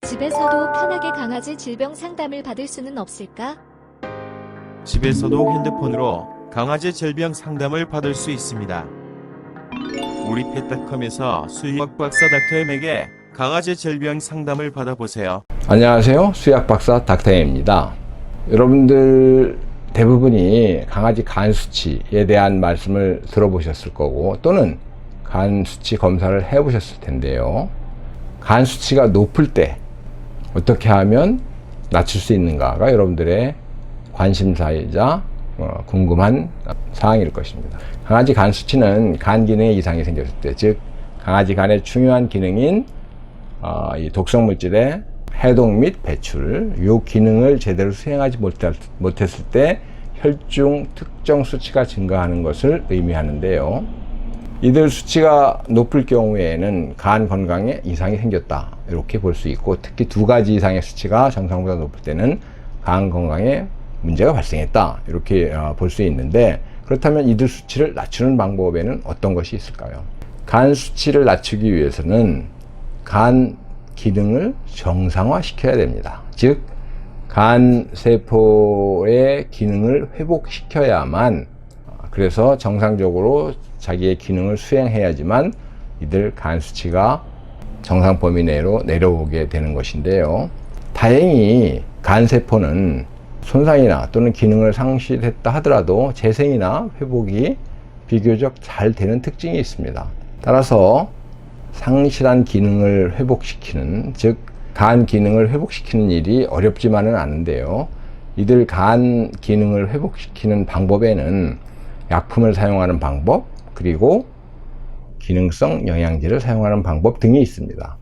집에서도 편하게 강아지 질병 상담을 받을 수는 없을까? 집에서도 핸드폰으로 강아지 질병 상담을 받을 수 있습니다. 우리 펫닷컴에서 수의학박사 닥터엠에게 강아지 질병 상담을 받아보세요. 안녕하세요. 수의학박사 닥터엠입니다. 여러분들 대부분이 강아지 간 수치에 대한 말씀을 들어보셨을 거고, 또는 간 수치 검사를 해보셨을 텐데요. 간 수치가 높을 때 어떻게 하면 낮출 수 있는가가 여러분들의 관심사이자 궁금한 사항일 것입니다. 강아지 간 수치는 간 기능에 이상이 생겼을 때, 즉 강아지 간의 중요한 기능인 이 독성 물질의 해독 및 배출, 이 기능을 제대로 수행하지 못했을 때 혈중 특정 수치가 증가하는 것을 의미하는데요. 이들 수치가 높을 경우에는 간 건강에 이상이 생겼다, 이렇게 볼 수 있고, 특히 2가지 이상의 수치가 정상보다 높을 때는 간 건강에 문제가 발생했다, 이렇게 볼 수 있는데, 그렇다면 이들 수치를 낮추는 방법에는 어떤 것이 있을까요? 간 수치를 낮추기 위해서는 간 기능을 정상화 시켜야 됩니다. 즉 간 세포의 기능을 회복시켜야만, 그래서 정상적으로 자기의 기능을 수행해야지만 이들 간 수치가 정상 범위 내로 내려오게 되는 것인데요. 다행히 간 세포는 손상이나 또는 기능을 상실했다 하더라도 재생이나 회복이 비교적 잘 되는 특징이 있습니다. 따라서 상실한 기능을 회복시키는, 즉 간 기능을 회복시키는 일이 어렵지만은 않은데요. 이들 간 기능을 회복시키는 방법에는 약품을 사용하는 방법, 그리고 기능성 영양제를 사용하는 방법 등이 있습니다.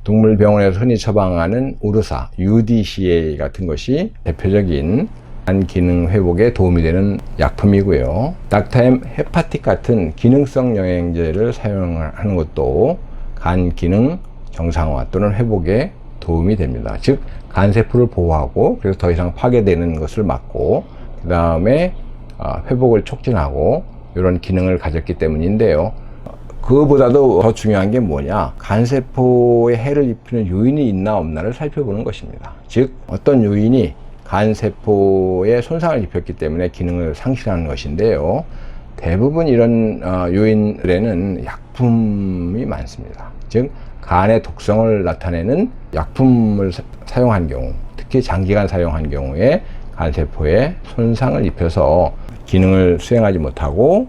동물병원에서 흔히 처방하는 우르사, UDCA 같은 것이 대표적인 간 기능 회복에 도움이 되는 약품이고요. 닥터엠 헤파틱 같은 기능성 영양제를 사용하는 것도 간 기능 정상화 또는 회복에 도움이 됩니다. 즉 간세포를 보호하고, 그래서 더 이상 파괴되는 것을 막고, 그 다음에 회복을 촉진하고, 이런 기능을 가졌기 때문인데요. 그거보다도 더 중요한 게 뭐냐, 간세포에 해를 입히는 요인이 있나 없나를 살펴보는 것입니다. 즉 어떤 요인이 간세포에 손상을 입혔기 때문에 기능을 상실하는 것인데요. 대부분 이런 요인들에는 약품이 많습니다. 즉 간의 독성을 나타내는 약품을 사용한 경우, 특히 장기간 사용한 경우에 간세포에 손상을 입혀서 기능을 수행하지 못하고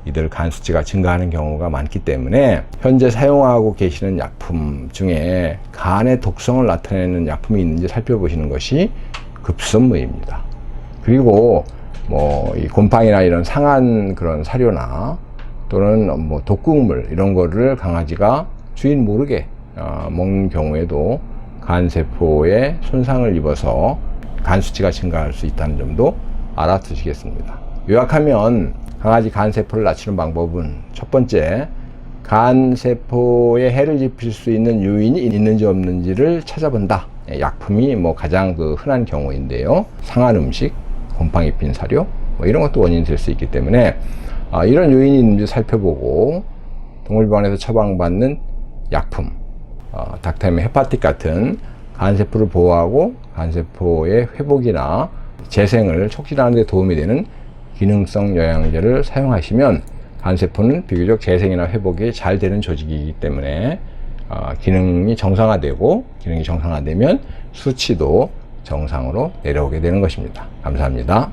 이들 간 수치가 증가하는 경우가 많기 때문에, 현재 사용하고 계시는 약품 중에 간의 독성을 나타내는 약품이 있는지 살펴보시는 것이 급선무입니다. 그리고 이 곰팡이나 이런 상한 그런 사료나 또는 독극물, 이런 거를 강아지가 주인 모르게 먹는 경우에도 간세포에 손상을 입어서 간 수치가 증가할 수 있다는 점도 알아두시겠습니다. 요약하면 강아지 간세포를 낮추는 방법은, 첫 번째, 간세포에 해를 입힐 수 있는 요인이 있는지 없는지를 찾아본다. 약품이 가장 흔한 경우인데요. 상한 음식, 곰팡이 핀 사료, 이런 것도 원인이 될 수 있기 때문에 이런 요인이 있는지 살펴보고, 동물병원에서 처방받는 약품, 닥터엠 헤파틱 같은 간세포를 보호하고 간세포의 회복이나 재생을 촉진하는 데 도움이 되는 기능성 영양제를 사용하시면 간세포는 비교적 재생이나 회복이 잘 되는 조직이기 때문에 기능이 정상화되고, 기능이 정상화되면 수치도 정상으로 내려오게 되는 것입니다. 감사합니다.